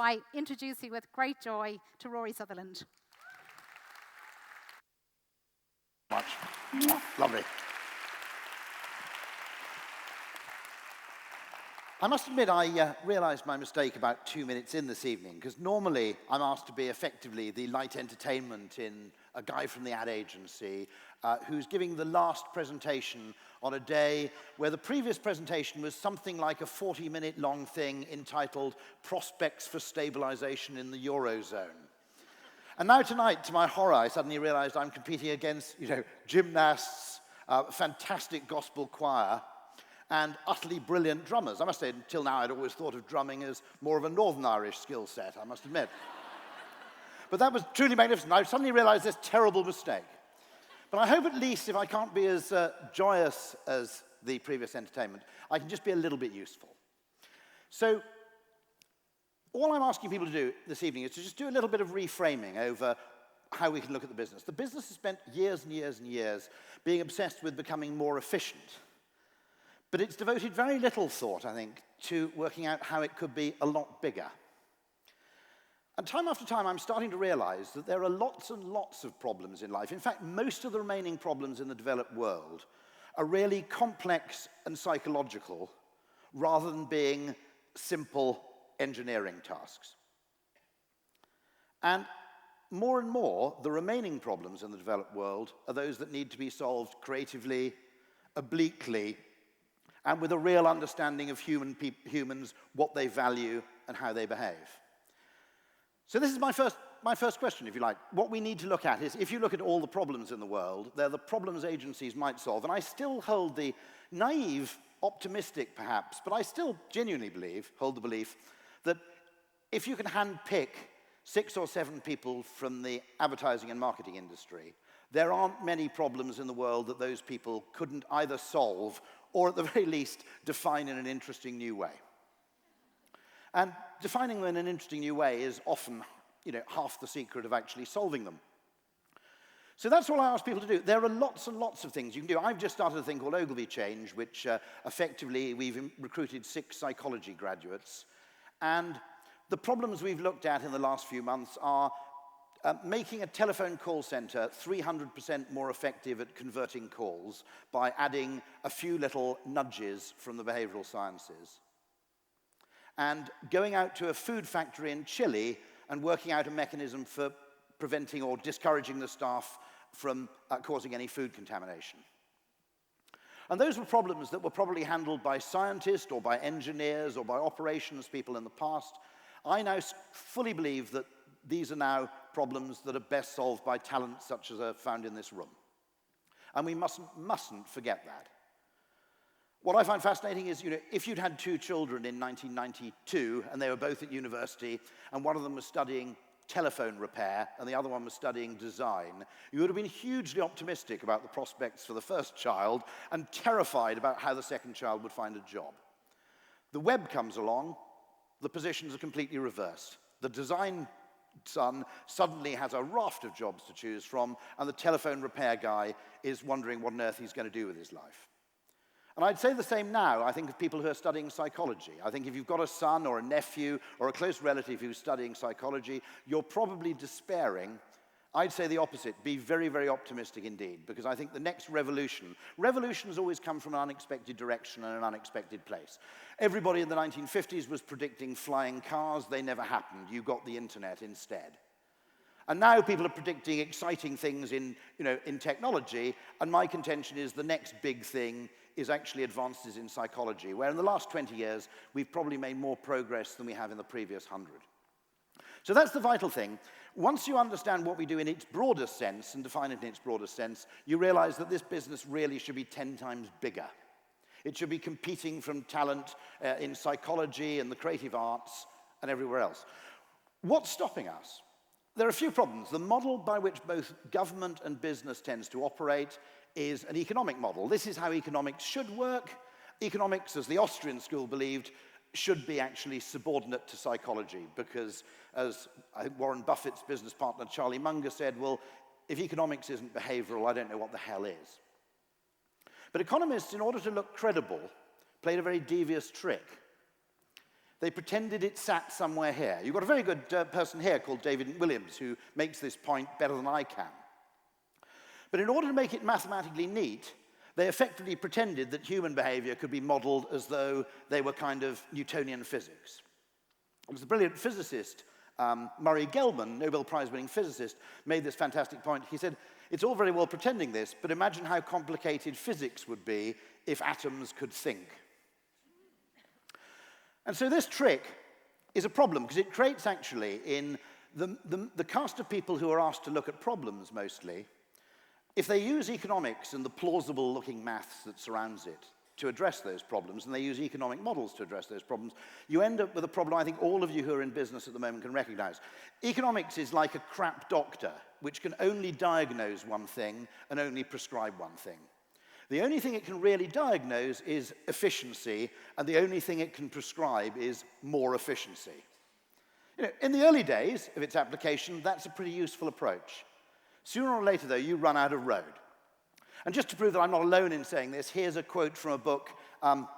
I introduce you with great joy to Rory Sutherland. Much. Lovely. I must admit I realised my mistake about 2 minutes in this evening, because normally I'm asked to be effectively the light entertainment in a guy from the ad agency who's giving the last presentation on a day where the previous presentation was something like a 40-minute long thing entitled Prospects for Stabilisation in the Eurozone. And now tonight, to my horror, I suddenly realised I'm competing against, gymnasts, fantastic gospel choir, and utterly brilliant drummers. I must say, until now, I'd always thought of drumming as more of a Northern Irish skill set, I must admit. But that was truly magnificent. I suddenly realized this terrible mistake. But I hope at least, if I can't be as joyous as the previous entertainment, I can just be a little bit useful. So, all I'm asking people to do this evening is to just do a little bit of reframing over how we can look at the business. The business has spent years and years and years being obsessed with becoming more efficient. But it's devoted very little thought, I think, to working out how it could be a lot bigger. And time after time, I'm starting to realize that there are lots and lots of problems in life. In fact, most of the remaining problems in the developed world are really complex and psychological rather than being simple engineering tasks. And more, the remaining problems in the developed world are those that need to be solved creatively, obliquely, and with a real understanding of humans, what they value and how they behave. So this is my first question, if you like. What we need to look at is, if you look at all the problems in the world, they're the problems agencies might solve. And I still hold the naive, optimistic perhaps, but I still genuinely hold the belief that if you can handpick 6 or 7 people from the advertising and marketing industry, there aren't many problems in the world that those people couldn't either solve or at the very least define in an interesting new way. And defining them in an interesting new way is often, half the secret of actually solving them. So that's all I ask people to do. There are lots and lots of things you can do. I've just started a thing called Ogilvy Change, which effectively we've recruited 6 psychology graduates. And the problems we've looked at in the last few months are making a telephone call center 300% more effective at converting calls by adding a few little nudges from the behavioral sciences. And going out to a food factory in Chile and working out a mechanism for preventing or discouraging the staff from causing any food contamination. And those were problems that were probably handled by scientists or by engineers or by operations people in the past. I now fully believe that these are now problems that are best solved by talent such as are found in this room. And we mustn't forget that. What I find fascinating is, if you'd had 2 children in 1992 and they were both at university and one of them was studying telephone repair and the other one was studying design, you would have been hugely optimistic about the prospects for the first child and terrified about how the second child would find a job. The web comes along, the positions are completely reversed. The design son suddenly has a raft of jobs to choose from, and the telephone repair guy is wondering what on earth he's going to do with his life. And I'd say the same now, I think, of people who are studying psychology. I think if you've got a son or a nephew or a close relative who's studying psychology, you're probably despairing. I'd say the opposite. Be very, very optimistic indeed, because I think the next revolutions always come from an unexpected direction and an unexpected place. Everybody in the 1950s was predicting flying cars. They never happened. You got the internet instead. And now people are predicting exciting things in technology, and my contention is the next big thing is actually advances in psychology, where in the last 20 years, we've probably made more progress than we have in the previous 100. So that's the vital thing. Once you understand what we do in its broadest sense and define it in its broadest sense, you realize that this business really should be 10 times bigger. It should be competing from talent in psychology and the creative arts and everywhere else. What's stopping us? There are a few problems. The model by which both government and business tends to operate is an economic model. This is how economics should work. Economics, as the Austrian school believed, should be actually subordinate to psychology, because as I think Warren Buffett's business partner Charlie Munger said, well, if economics isn't behavioral, I don't know what the hell is. But economists, in order to look credible, played a very devious trick. they pretended it sat somewhere here. You've got a very good person here called David Williams who makes this point better than I can. But in order to make it mathematically neat, they effectively pretended that human behavior could be modeled as though they were kind of Newtonian physics. It was the brilliant physicist, Murray Gell-Mann, Nobel Prize-winning physicist, made this fantastic point. He said, it's all very well pretending this, but imagine how complicated physics would be if atoms could think. And so this trick is a problem, because it creates actually in the cast of people who are asked to look at problems mostly, if they use economics and the plausible-looking maths that surrounds it to address those problems, and they use economic models to address those problems, you end up with a problem I think all of you who are in business at the moment can recognize. Economics is like a crap doctor, which can only diagnose one thing and only prescribe one thing. The only thing it can really diagnose is efficiency, and the only thing it can prescribe is more efficiency. You know, in the early days of its application, that's a pretty useful approach. Sooner or later, though, you run out of road. And just to prove that I'm not alone in saying this, here's a quote from a book,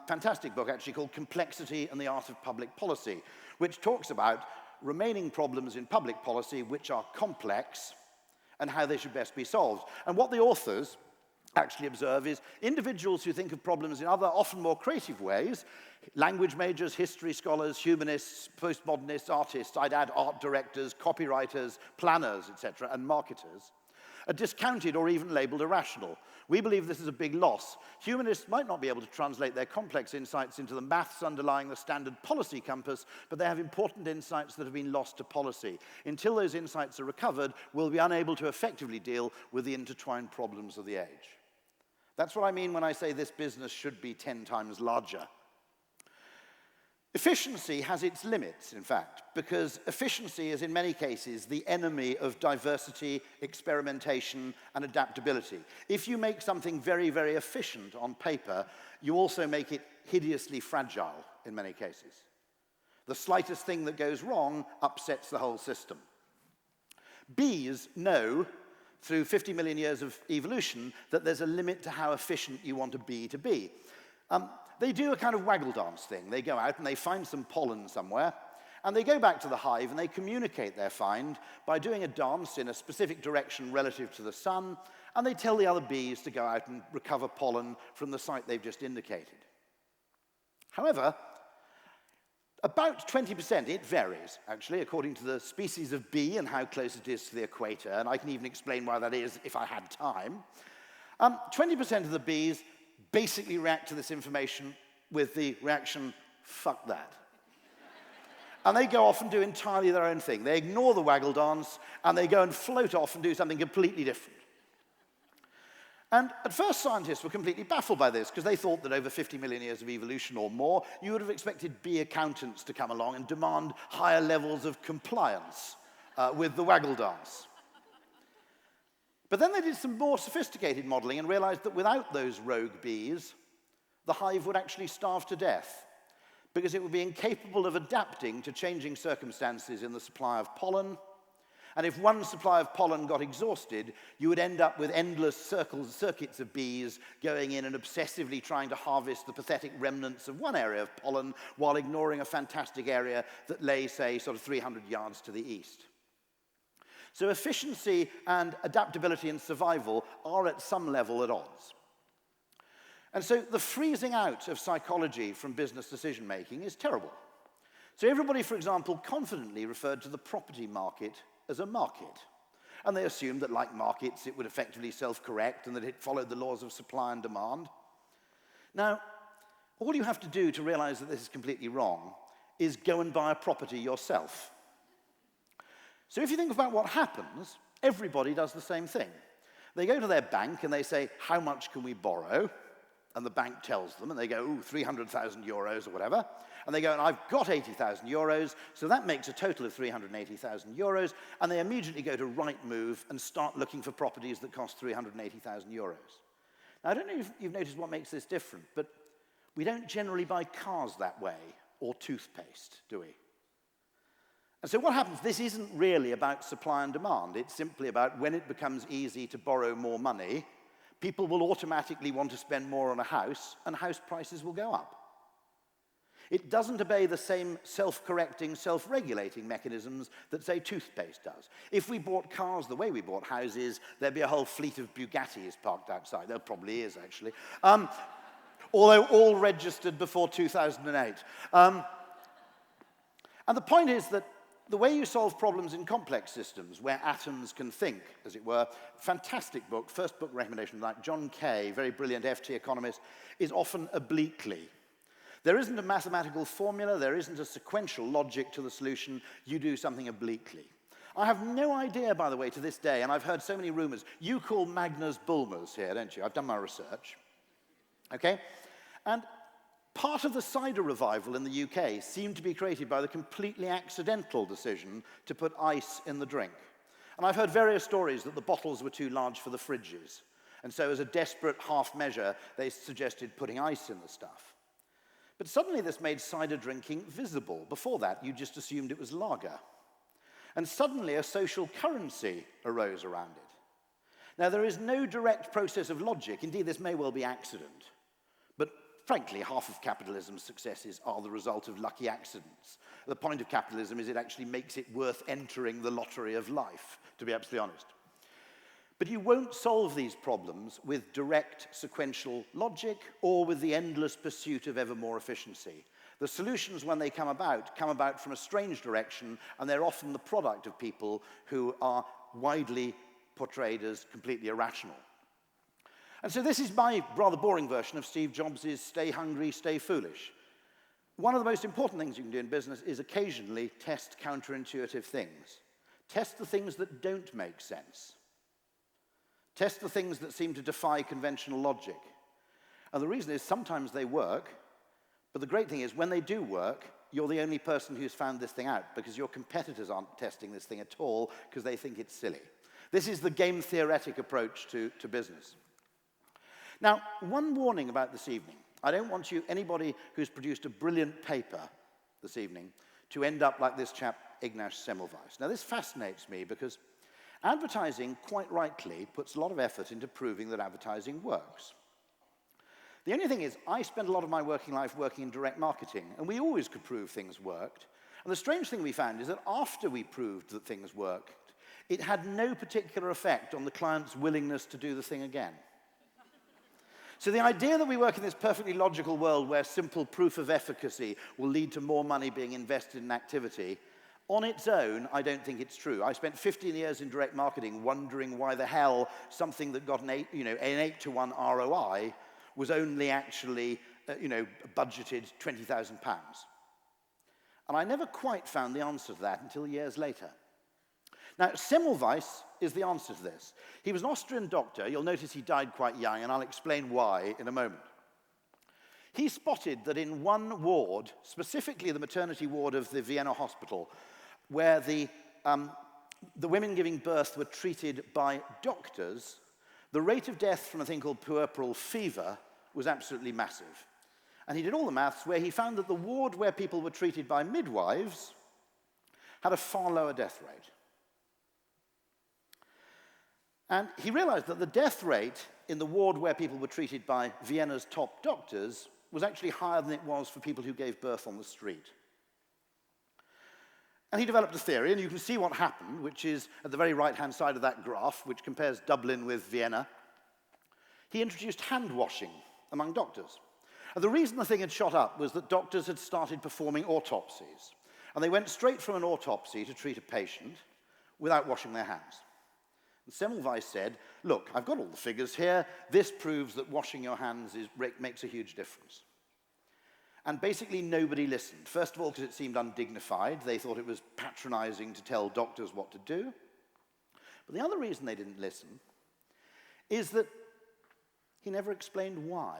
fantastic book actually, called Complexity and the Art of Public Policy, which talks about remaining problems in public policy which are complex and how they should best be solved. And what the authors actually observe is individuals who think of problems in other, often more creative ways, language majors, history scholars, humanists, postmodernists, artists, I'd add art directors, copywriters, planners, etc., and marketers, are discounted or even labeled irrational. We believe this is a big loss. Humanists might not be able to translate their complex insights into the maths underlying the standard policy compass, but they have important insights that have been lost to policy. Until those insights are recovered, we'll be unable to effectively deal with the intertwined problems of the age. That's what I mean when I say this business should be 10 times larger. Efficiency has its limits, in fact, because efficiency is in many cases the enemy of diversity, experimentation, and adaptability. If you make something very, very efficient on paper, you also make it hideously fragile in many cases. The slightest thing that goes wrong upsets the whole system. Bees know, through 50 million years of evolution, that there's a limit to how efficient you want a bee to be. They do a kind of waggle dance thing. They go out and they find some pollen somewhere, and they go back to the hive and they communicate their find by doing a dance in a specific direction relative to the sun, and they tell the other bees to go out and recover pollen from the site they've just indicated. However, about 20%, it varies, actually, according to the species of bee and how close it is to the equator, and I can even explain why that is if I had time. 20% of the bees basically react to this information with the reaction, fuck that. And they go off and do entirely their own thing. They ignore the waggle dance, and they go and float off and do something completely different. And at first, scientists were completely baffled by this, because they thought that over 50 million years of evolution or more, you would have expected bee accountants to come along and demand higher levels of compliance with the waggle dance. But then they did some more sophisticated modeling and realized that without those rogue bees, the hive would actually starve to death, because it would be incapable of adapting to changing circumstances in the supply of pollen. And if one supply of pollen got exhausted, you would end up with endless circuits of bees going in and obsessively trying to harvest the pathetic remnants of one area of pollen while ignoring a fantastic area that lay, say, sort of 300 yards to the east. So efficiency and adaptability and survival are at some level at odds. And so the freezing out of psychology from business decision-making is terrible. So everybody, for example, confidently referred to the property market as a market. And they assumed that, like markets, it would effectively self-correct and that it followed the laws of supply and demand. Now, all you have to do to realize that this is completely wrong is go and buy a property yourself. So if you think about what happens, everybody does the same thing. They go to their bank and they say, how much can we borrow? And the bank tells them, and they go, ooh, 300,000 euros or whatever. And they go, and I've got 80,000 euros, so that makes a total of 380,000 euros. And they immediately go to Rightmove and start looking for properties that cost 380,000 euros. Now, I don't know if you've noticed what makes this different, but we don't generally buy cars that way, or toothpaste, do we? And so what happens, this isn't really about supply and demand. It's simply about when it becomes easy to borrow more money, people will automatically want to spend more on a house, and house prices will go up. It doesn't obey the same self-correcting, self-regulating mechanisms that, say, toothpaste does. If we bought cars the way we bought houses, there'd be a whole fleet of Bugattis parked outside. There probably is, actually. Although all registered before 2008. And the point is that the way you solve problems in complex systems, where atoms can think, as it were, fantastic book, first book recommendation, like John Kay, very brilliant FT economist, is often obliquely. There isn't a mathematical formula, there isn't a sequential logic to the solution, you do something obliquely. I have no idea, by the way, to this day, and I've heard so many rumors, you call Magnus Bulmers here, don't you? I've done my research. Okay? And part of the cider revival in the UK seemed to be created by the completely accidental decision to put ice in the drink. And I've heard various stories that the bottles were too large for the fridges. And so as a desperate half measure, they suggested putting ice in the stuff. But suddenly this made cider drinking visible. Before that, you just assumed it was lager. And suddenly a social currency arose around it. Now, there is no direct process of logic. Indeed, this may well be accident. But frankly, half of capitalism's successes are the result of lucky accidents. The point of capitalism is it actually makes it worth entering the lottery of life, to be absolutely honest. But you won't solve these problems with direct sequential logic or with the endless pursuit of ever more efficiency. The solutions, when they come about from a strange direction, and they're often the product of people who are widely portrayed as completely irrational. And so this is my rather boring version of Steve Jobs' stay hungry, stay foolish. One of the most important things you can do in business is occasionally test counterintuitive things. Test the things that don't make sense. Test the things that seem to defy conventional logic. And the reason is sometimes they work, but the great thing is when they do work, you're the only person who's found this thing out because your competitors aren't testing this thing at all because they think it's silly. This is the game theoretic approach to business. Now, one warning about this evening. I don't want anybody who's produced a brilliant paper this evening to end up like this chap, Ignaz Semmelweis. Now, this fascinates me because advertising, quite rightly, puts a lot of effort into proving that advertising works. The only thing is, I spent a lot of my working life working in direct marketing, and we always could prove things worked. And the strange thing we found is that after we proved that things worked, it had no particular effect on the client's willingness to do the thing again. So the idea that we work in this perfectly logical world where simple proof of efficacy will lead to more money being invested in activity, on its own, I don't think it's true. I spent 15 years in direct marketing wondering why the hell something that got an 8-to-1 ROI was only actually, budgeted £20,000. And I never quite found the answer to that until years later. Now, Semmelweis is the answer to this. He was an Austrian doctor. You'll notice he died quite young, and I'll explain why in a moment. He spotted that in one ward, specifically the maternity ward of the Vienna hospital, where the women giving birth were treated by doctors, the rate of death from a thing called puerperal fever was absolutely massive. And he did all the maths where he found that the ward where people were treated by midwives had a far lower death rate. And he realized that the death rate in the ward where people were treated by Vienna's top doctors was actually higher than it was for people who gave birth on the street. And he developed a theory, and you can see what happened, which is at the very right-hand side of that graph, which compares Dublin with Vienna. He introduced hand washing among doctors. And the reason the thing had shot up was that doctors had started performing autopsies. And they went straight from an autopsy to treat a patient without washing their hands. And Semmelweis said, look, I've got all the figures here. This proves that washing your hands makes a huge difference. And basically nobody listened. First of all, because it seemed undignified. They thought it was patronizing to tell doctors what to do. But the other reason they didn't listen is that he never explained why.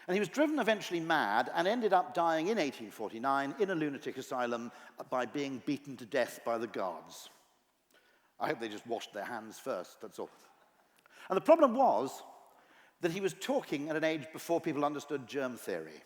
And he was driven eventually mad and ended up dying in 1849 in a lunatic asylum by being beaten to death by the guards. I hope they just washed their hands first, that's all. And the problem was that he was talking at an age before people understood germ theory.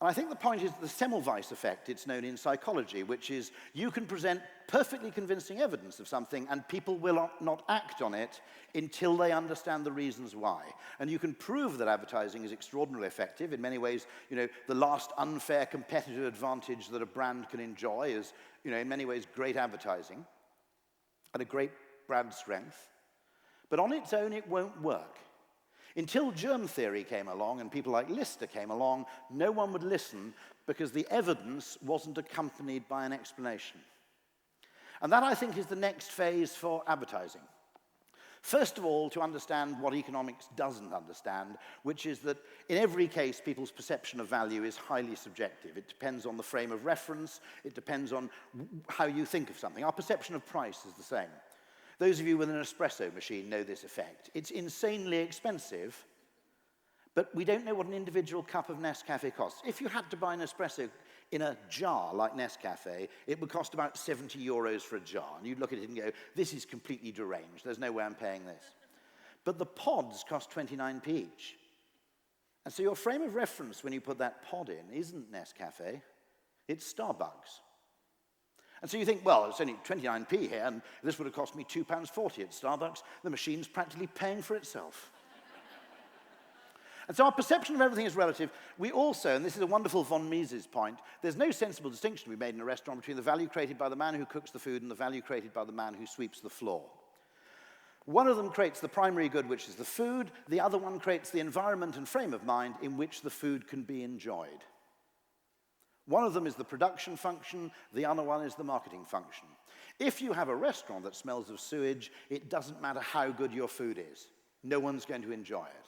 And I think the point is the Semmelweis effect, it's known in psychology, which is you can present perfectly convincing evidence of something and people will not act on it until they understand the reasons why. And you can prove that advertising is extraordinarily effective. In many ways, the last unfair competitive advantage that a brand can enjoy is, in many ways, great advertising and a great brand strength. But on its own, it won't work. Until germ theory came along and people like Lister came along, no one would listen because the evidence wasn't accompanied by an explanation. And that, I think, is the next phase for advertising. First of all, to understand what economics doesn't understand, which is that in every case, people's perception of value is highly subjective. It depends on the frame of reference. It depends on how you think of something. Our perception of price is the same. Those of you with an espresso machine know this effect. It's insanely expensive, but we don't know what an individual cup of Nescafe costs. If you had to buy an espresso in a jar like Nescafe, it would cost about 70 euros for a jar. And you'd look at it and go, this is completely deranged. There's no way I'm paying this. But the pods cost 29p each. And so your frame of reference when you put that pod in isn't Nescafe, it's Starbucks. And so you think, well, it's only 29p here, and this would have cost me £2.40 at Starbucks. The machine's practically paying for itself. And so our perception of everything is relative. We also, and this is a wonderful von Mises point, there's no sensible distinction to be made in a restaurant between the value created by the man who cooks the food and the value created by the man who sweeps the floor. One of them creates the primary good, which is the food. The other one creates the environment and frame of mind in which the food can be enjoyed. One of them is the production function, the other one is the marketing function. If you have a restaurant that smells of sewage, it doesn't matter how good your food is. No one's going to enjoy it.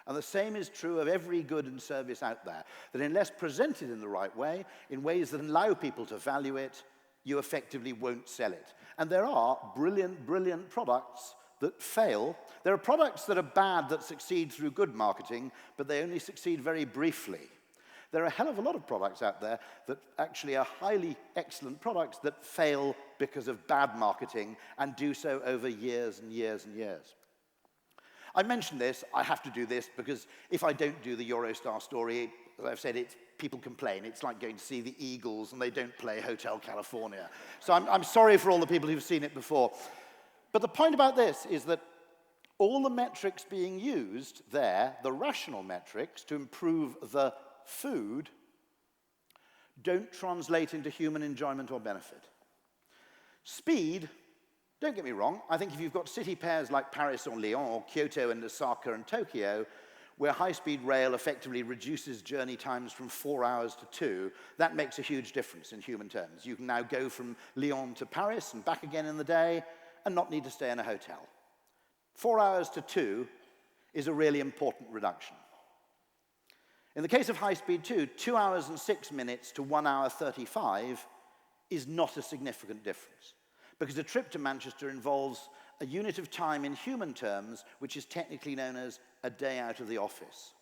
And the same is true of every good and service out there, that unless presented in the right way, in ways that allow people to value it, you effectively won't sell it. And there are brilliant, brilliant products that fail. There are products that are bad that succeed through good marketing, but they only succeed very briefly. There are a hell of a lot of products out there that actually are highly excellent products that fail because of bad marketing and do so over years and years and years. I mentioned this, I have to do this, because if I don't do the Eurostar story, as I've said, people complain. It's like going to see the Eagles and they don't play Hotel California. So I'm sorry for all the people who've seen it before. But the point about this is that all the metrics being used there, the rational metrics to improve the food, don't translate into human enjoyment or benefit. Speed, don't get me wrong, I think if you've got city pairs like Paris or Lyon or Kyoto and Osaka and Tokyo, where high-speed rail effectively reduces journey times from 4 hours to 2, that makes a huge difference in human terms. You can now go from Lyon to Paris and back again in the day and not need to stay in a hotel. 4 hours to 2 is a really important reduction. In the case of high-speed 2 hours and 6 minutes to 1 hour 35 is not a significant difference, because a trip to Manchester involves a unit of time in human terms, which is technically known as a day out of the office.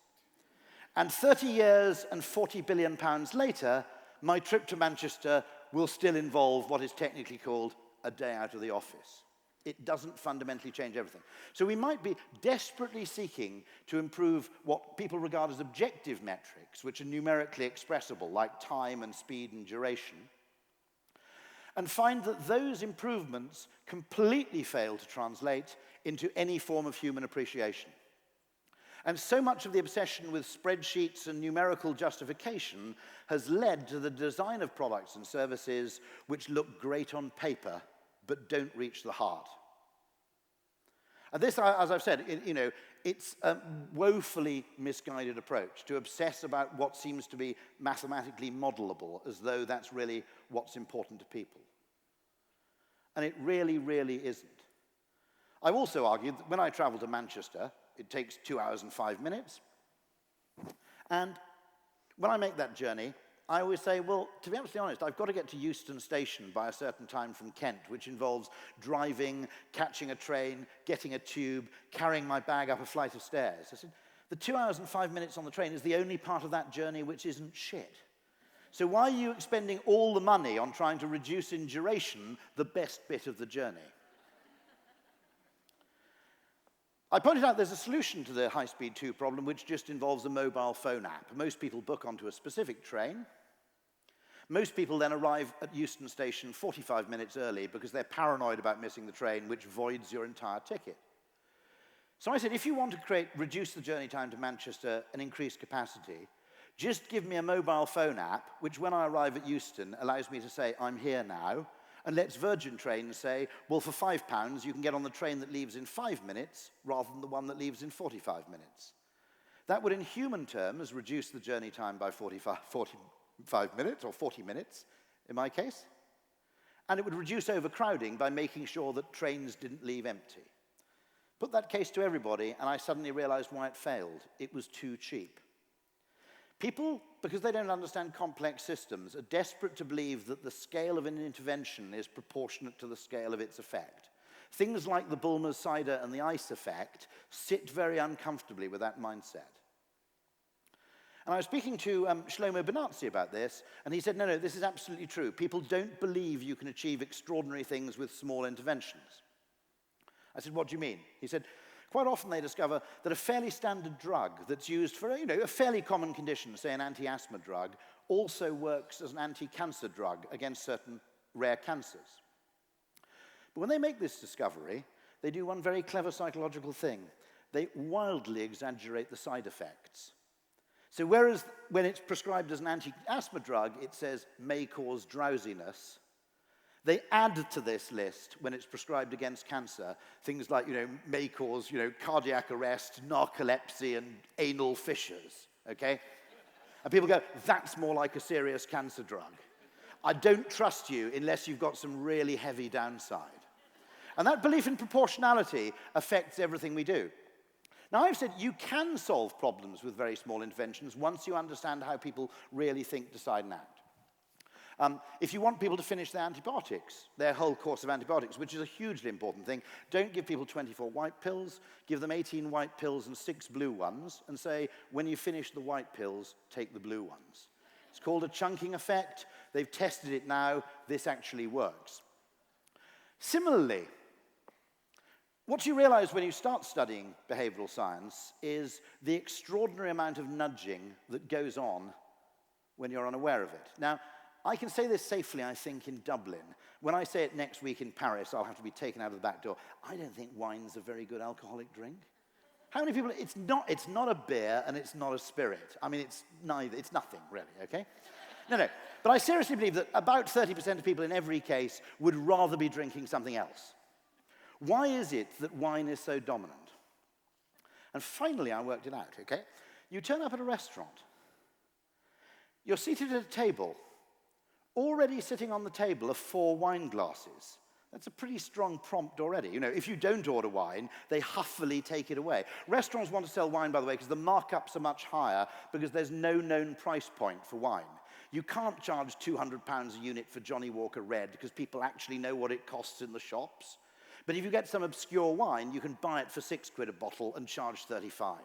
And 30 years and £40 billion later, my trip to Manchester will still involve what is technically called a day out of the office. It doesn't fundamentally change everything. So we might be desperately seeking to improve what people regard as objective metrics, which are numerically expressible, like time and speed and duration, and find that those improvements completely fail to translate into any form of human appreciation. And so much of the obsession with spreadsheets and numerical justification has led to the design of products and services which look great on paper, but don't reach the heart. And this, as I've said, it's a woefully misguided approach to obsess about what seems to be mathematically modelable, as though that's really what's important to people. And it really, really isn't. I've also argued that when I travel to Manchester, it takes 2 hours and 5 minutes. And when I make that journey, I always say, well, to be absolutely honest, I've got to get to Euston Station by a certain time from Kent, which involves driving, catching a train, getting a tube, carrying my bag up a flight of stairs. I said, the 2 hours and 5 minutes on the train is the only part of that journey which isn't shit. So why are you expending all the money on trying to reduce in duration the best bit of the journey? I pointed out there's a solution to the high-speed 2 problem, which just involves a mobile phone app. Most people book onto a specific train. Most people then arrive at Euston Station 45 minutes early because they're paranoid about missing the train, which voids your entire ticket. So I said, if you want to reduce the journey time to Manchester and increase capacity, just give me a mobile phone app, which when I arrive at Euston allows me to say, I'm here now, and lets Virgin Trains say, well, for £5, you can get on the train that leaves in 5 minutes rather than the one that leaves in 45 minutes. That would, in human terms, reduce the journey time by 45 minutes, or 40 minutes, in my case. And it would reduce overcrowding by making sure that trains didn't leave empty. Put that case to everybody, and I suddenly realized why it failed. It was too cheap. People, because they don't understand complex systems, are desperate to believe that the scale of an intervention is proportionate to the scale of its effect. Things like the Bulmer's cider and the ice effect sit very uncomfortably with that mindset. And I was speaking to Shlomo Benazzi about this, and he said, no, this is absolutely true. People don't believe you can achieve extraordinary things with small interventions. I said, what do you mean? He said, quite often they discover that a fairly standard drug that's used for a fairly common condition, say an anti-asthma drug, also works as an anti-cancer drug against certain rare cancers. But when they make this discovery, they do one very clever psychological thing. They wildly exaggerate the side effects. So whereas when it's prescribed as an anti-asthma drug, it says may cause drowsiness, they add to this list, when it's prescribed against cancer, things like, may cause, cardiac arrest, narcolepsy, and anal fissures, okay? And people go, that's more like a serious cancer drug. I don't trust you unless you've got some really heavy downside. And that belief in proportionality affects everything we do. Now, I've said you can solve problems with very small interventions once you understand how people really think, decide, and act. If you want people to finish their antibiotics, their whole course of antibiotics, which is a hugely important thing, don't give people 24 white pills, give them 18 white pills and 6 blue ones, and say, when you finish the white pills, take the blue ones. It's called a chunking effect. They've tested it now. This actually works. Similarly, what you realize when you start studying behavioral science is the extraordinary amount of nudging that goes on when you're unaware of it. Now, I can say this safely, I think, in Dublin. When I say it next week in Paris, I'll have to be taken out of the back door. I don't think wine's a very good alcoholic drink. How many people, it's not a beer and it's not a spirit. I mean, it's neither, it's nothing really, okay? No. But I seriously believe that about 30% of people in every case would rather be drinking something else. Why is it that wine is so dominant? And finally, I worked it out, okay? You turn up at a restaurant. You're seated at a table. Already sitting on the table are 4 wine glasses. That's a pretty strong prompt already. If you don't order wine, they huffily take it away. Restaurants want to sell wine, by the way, because the markups are much higher because there's no known price point for wine. You can't charge £200 a unit for Johnny Walker Red because people actually know what it costs in the shops. But if you get some obscure wine, you can buy it for £6 a bottle and charge 35.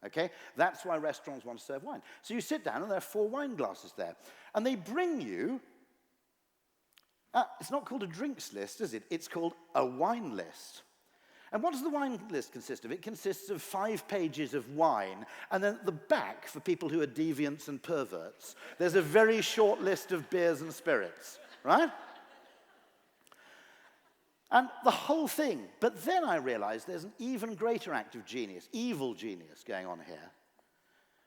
Okay? That's why restaurants want to serve wine. So you sit down and there are 4 wine glasses there. And they bring you, it's not called a drinks list, is it? It's called a wine list. And what does the wine list consist of? It consists of 5 pages of wine, and then at the back, for people who are deviants and perverts, there's a very short list of beers and spirits, right? And the whole thing, but then I realized there's an even greater act of genius, evil genius going on here,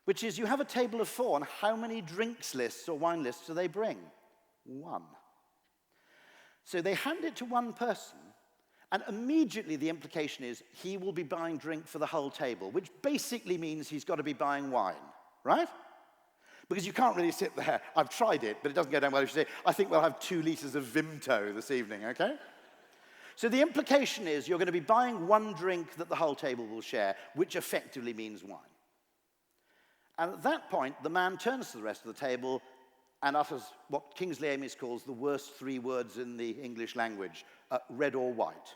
which is you have a table of 4, and how many drinks lists or wine lists do they bring? 1. So they hand it to one person, and immediately the implication is he will be buying drink for the whole table, which basically means he's got to be buying wine, right? Because you can't really sit there. I've tried it, but it doesn't go down well if you say, I think we'll have 2 liters of Vimto this evening, okay? So the implication is you're going to be buying 1 drink that the whole table will share, which effectively means wine. And at that point, the man turns to the rest of the table and utters what Kingsley Amis calls the worst 3 words in the English language, red or white.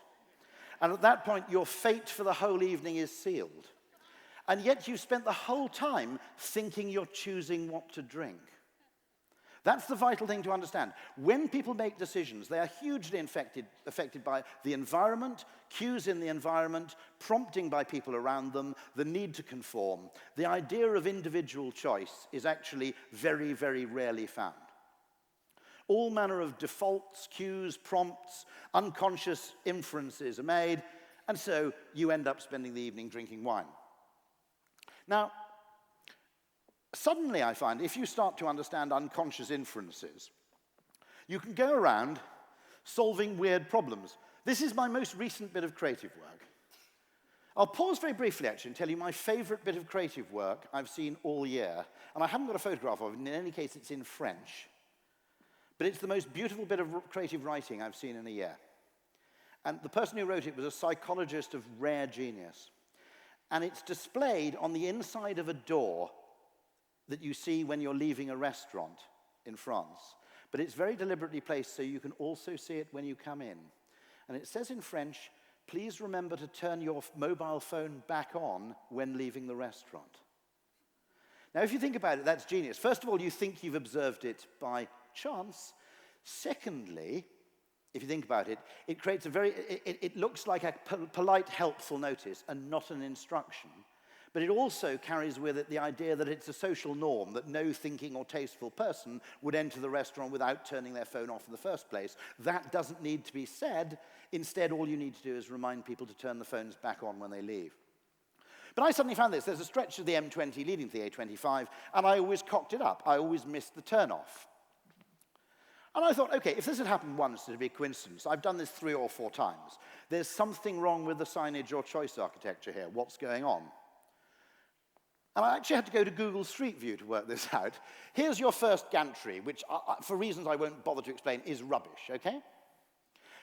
And at that point, your fate for the whole evening is sealed. And yet you've spent the whole time thinking you're choosing what to drink. That's the vital thing to understand. When people make decisions, they are hugely affected by the environment, cues in the environment, prompting by people around them, the need to conform. The idea of individual choice is actually very, very rarely found. All manner of defaults, cues, prompts, unconscious inferences are made, and so you end up spending the evening drinking wine. Now, suddenly I find if you start to understand unconscious inferences, you can go around solving weird problems. This is my most recent bit of creative work. I'll pause very briefly, actually, and tell you my favorite bit of creative work I've seen all year. And I haven't got a photograph of it, and in any case, it's in French. But it's the most beautiful bit of creative writing I've seen in a year. And the person who wrote it was a psychologist of rare genius. And it's displayed on the inside of a door that you see when you're leaving a restaurant in France. But it's very deliberately placed so you can also see it when you come in. And it says in French, "Please remember to turn your mobile phone back on when leaving the restaurant." Now, if you think about it, that's genius. First of all, you think you've observed it by chance. Secondly, if you think about it, it creates it looks like a polite, helpful notice and not an instruction. But it also carries with it the idea that it's a social norm, that no thinking or tasteful person would enter the restaurant without turning their phone off in the first place. That doesn't need to be said. Instead, all you need to do is remind people to turn the phones back on when they leave. But I suddenly found this. There's a stretch of the M20 leading to the A25, and I always cocked it up. I always missed the turn-off. And I thought, okay, if this had happened once, it'd be a coincidence. I've done this 3 or 4 times. There's something wrong with the signage or choice architecture here. What's going on? And I actually had to go to Google Street View to work this out. Here's your first gantry, which, for reasons I won't bother to explain, is rubbish, okay?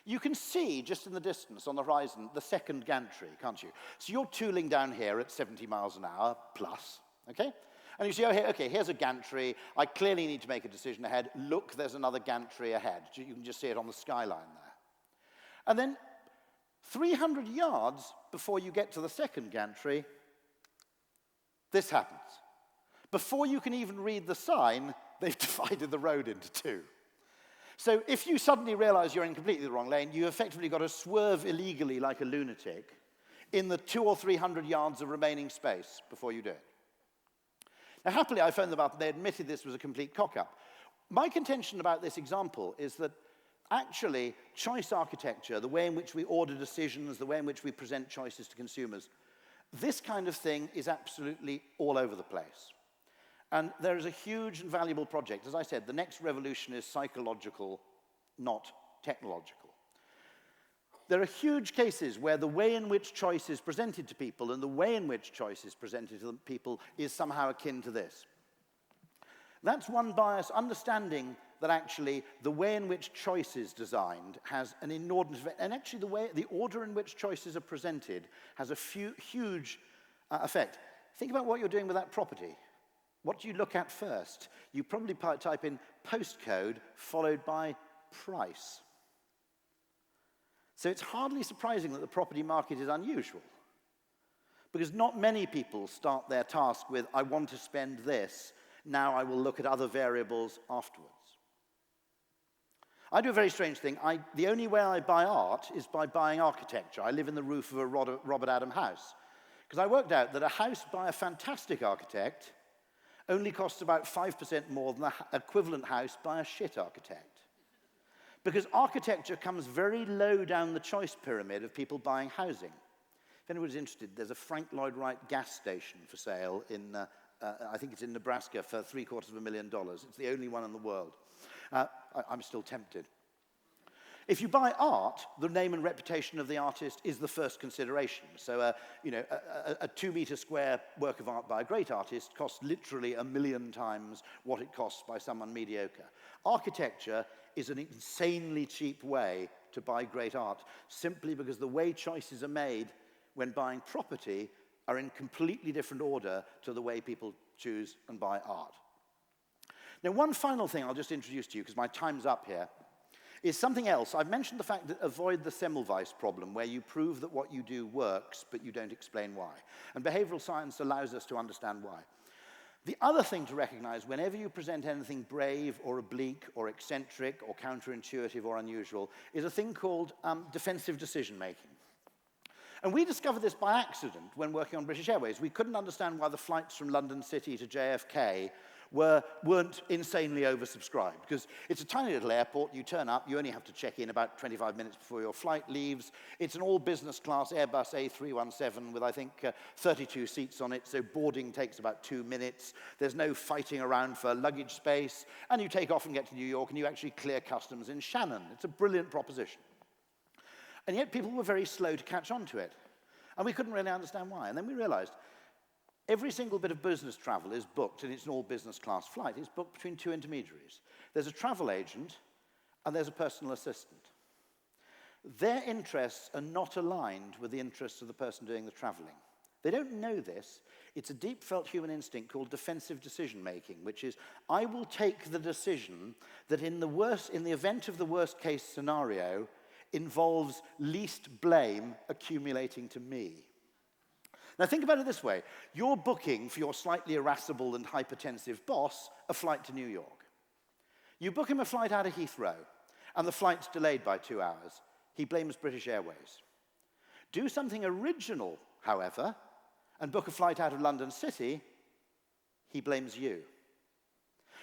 You can see, just in the distance on the horizon, the second gantry, can't you? So you're tooling down here at 70 miles an hour plus, okay? And you see, oh, okay, here's a gantry. I clearly need to make a decision ahead. Look, there's another gantry ahead. You can just see it on the skyline there. And then 300 yards before you get to the second gantry, this happens. Before you can even read the sign, they've divided the road into 2. So if you suddenly realize you're in completely the wrong lane, you effectively got to swerve illegally like a lunatic in the 200 or 300 yards of remaining space before you do it. Now, happily, I phoned them up and they admitted this was a complete cock-up. My contention about this example is that actually choice architecture, the way in which we order decisions, the way in which we present choices to consumers, this kind of thing is absolutely all over the place. And there is a huge and valuable project. As I said, the next revolution is psychological, not technological. There are huge cases where the way in which choice is presented to people and the way in which choice is presented to people is somehow akin to this. That's one bias, understanding that actually the way in which choice is designed has an inordinate effect. And actually the order in which choices are presented has a huge effect. Think about what you're doing with that property. What do you look at first? You probably type in postcode followed by price. So it's hardly surprising that the property market is unusual, because not many people start their task with, I want to spend this, now I will look at other variables afterwards. I do a very strange thing. The only way I buy art is by buying architecture. I live in the roof of a Robert Adam house, because I worked out that a house by a fantastic architect only costs about 5% more than the equivalent house by a shit architect. Because architecture comes very low down the choice pyramid of people buying housing. If anyone's interested, there's a Frank Lloyd Wright gas station for sale in, I think it's in Nebraska, for $750,000. It's the only one in the world. I'm still tempted. If you buy art, the name and reputation of the artist is the first consideration. So, a 2-meter square work of art by a great artist costs literally 1 million times what it costs by someone mediocre. Architecture is an insanely cheap way to buy great art, simply because the way choices are made when buying property are in completely different order to the way people choose and buy art. Now, one final thing I'll just introduce to you, because my time's up here, is something else. I've mentioned the fact that avoid the Semmelweis problem, where you prove that what you do works, but you don't explain why. And behavioral science allows us to understand why. The other thing to recognize whenever you present anything brave or oblique or eccentric or counterintuitive or unusual is a thing called defensive decision-making. And we discovered this by accident when working on British Airways. We couldn't understand why the flights from London City to JFK weren't insanely oversubscribed, because it's a tiny little airport. You turn up, you only have to check in about 25 minutes before your flight leaves. It's an all-business class Airbus A317 with, I think, 32 seats on it, so boarding takes about 2 minutes. There's no fighting around for luggage space, and you take off and get to New York, and you actually clear customs in Shannon. It's a brilliant proposition. And yet people were very slow to catch on to it, and we couldn't really understand why. And then we realized every single bit of business travel is booked, and it's an all-business class flight. It's booked between two intermediaries. There's a travel agent, and there's a personal assistant. Their interests are not aligned with the interests of the person doing the traveling. They don't know this. It's a deep-felt human instinct called defensive decision-making, which is, I will take the decision that in the event of the worst-case scenario involves least blame accumulating to me. Now think about it this way. You're booking for your slightly irascible and hypertensive boss a flight to New York. You book him a flight out of Heathrow, and the flight's delayed by 2 hours. He blames British Airways. Do something original, however, and book a flight out of London City, he blames you.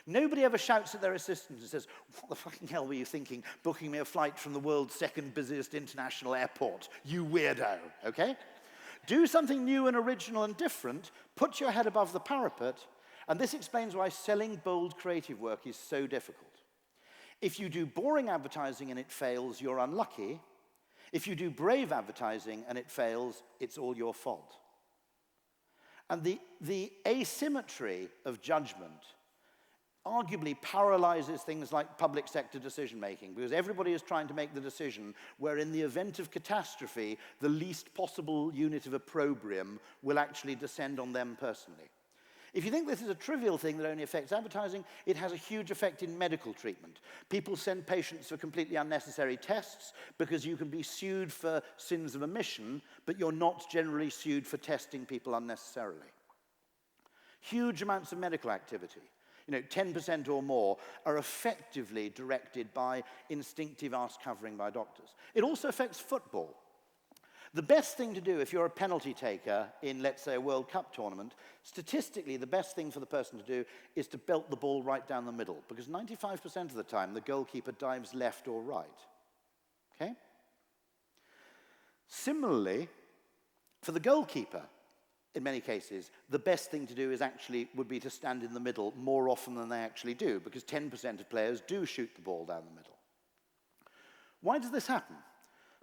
Nobody ever shouts at their assistant and says, what the fucking hell were you thinking, booking me a flight from the world's second busiest international airport, you weirdo, okay? Do something new and original and different, put your head above the parapet, and this explains why selling bold creative work is so difficult. If you do boring advertising and it fails, you're unlucky. If you do brave advertising and it fails, it's all your fault. And the asymmetry of judgment arguably paralyzes things like public sector decision-making, because everybody is trying to make the decision where in the event of catastrophe, the least possible unit of opprobrium will actually descend on them personally. If you think this is a trivial thing that only affects advertising, it has a huge effect in medical treatment. People send patients for completely unnecessary tests because you can be sued for sins of omission, but you're not generally sued for testing people unnecessarily. Huge amounts of medical activity, 10% or more, are effectively directed by instinctive arse covering by doctors. It also affects football. The best thing to do if you're a penalty taker in, let's say, a World Cup tournament, statistically, the best thing for the person to do is to belt the ball right down the middle, because 95% of the time, the goalkeeper dives left or right, okay? Similarly, for the goalkeeper, in many cases, the best thing to do would be to stand in the middle more often than they actually do, because 10% of players do shoot the ball down the middle. Why does this happen?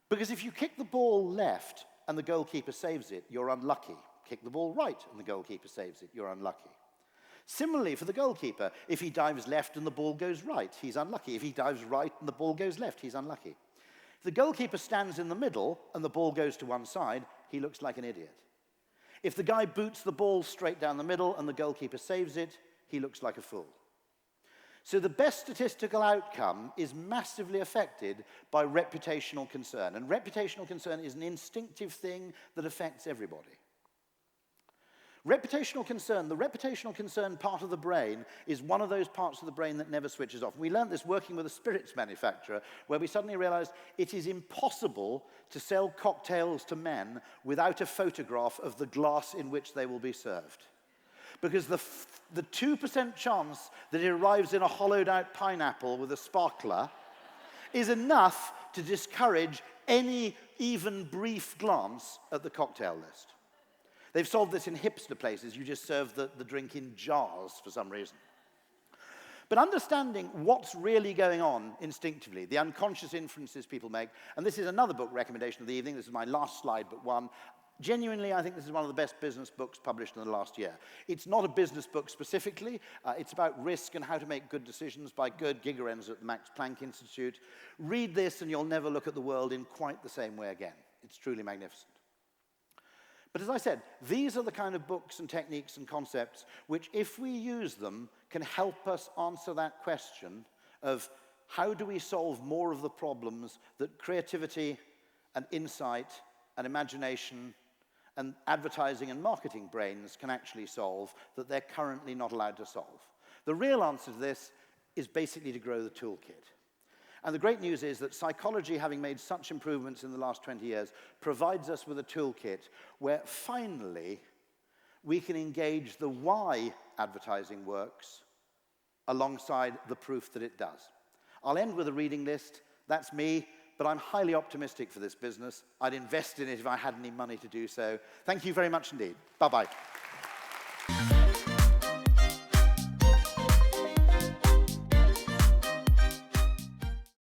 Because if you kick the ball left and the goalkeeper saves it, you're unlucky. Kick the ball right and the goalkeeper saves it, you're unlucky. Similarly, for the goalkeeper, if he dives left and the ball goes right, he's unlucky. If he dives right and the ball goes left, he's unlucky. If the goalkeeper stands in the middle and the ball goes to one side, he looks like an idiot. If the guy boots the ball straight down the middle and the goalkeeper saves it, he looks like a fool. So the best statistical outcome is massively affected by reputational concern. And reputational concern is an instinctive thing that affects everybody. Reputational concern, the reputational concern part of the brain is one of those parts of the brain that never switches off. We learned this working with a spirits manufacturer, where we suddenly realized it is impossible to sell cocktails to men without a photograph of the glass in which they will be served. Because the 2% chance that it arrives in a hollowed-out pineapple with a sparkler is enough to discourage any even brief glance at the cocktail list. They've solved this in hipster places. You just serve the drink in jars for some reason. But understanding what's really going on instinctively, the unconscious inferences people make, and this is another book recommendation of the evening. This is my last slide but one. Genuinely, I think this is one of the best business books published in the last year. It's not a business book specifically. It's about risk and how to make good decisions by Gerd Gigerenzer at the Max Planck Institute. Read this and you'll never look at the world in quite the same way again. It's truly magnificent. But as I said, these are the kind of books and techniques and concepts which, if we use them, can help us answer that question of how do we solve more of the problems that creativity and insight and imagination and advertising and marketing brains can actually solve that they're currently not allowed to solve. The real answer to this is basically to grow the toolkit. And the great news is that psychology, having made such improvements in the last 20 years, provides us with a toolkit where finally we can engage the why advertising works alongside the proof that it does. I'll end with a reading list. That's me, but I'm highly optimistic for this business. I'd invest in it if I had any money to do so. Thank you very much indeed. Bye-bye.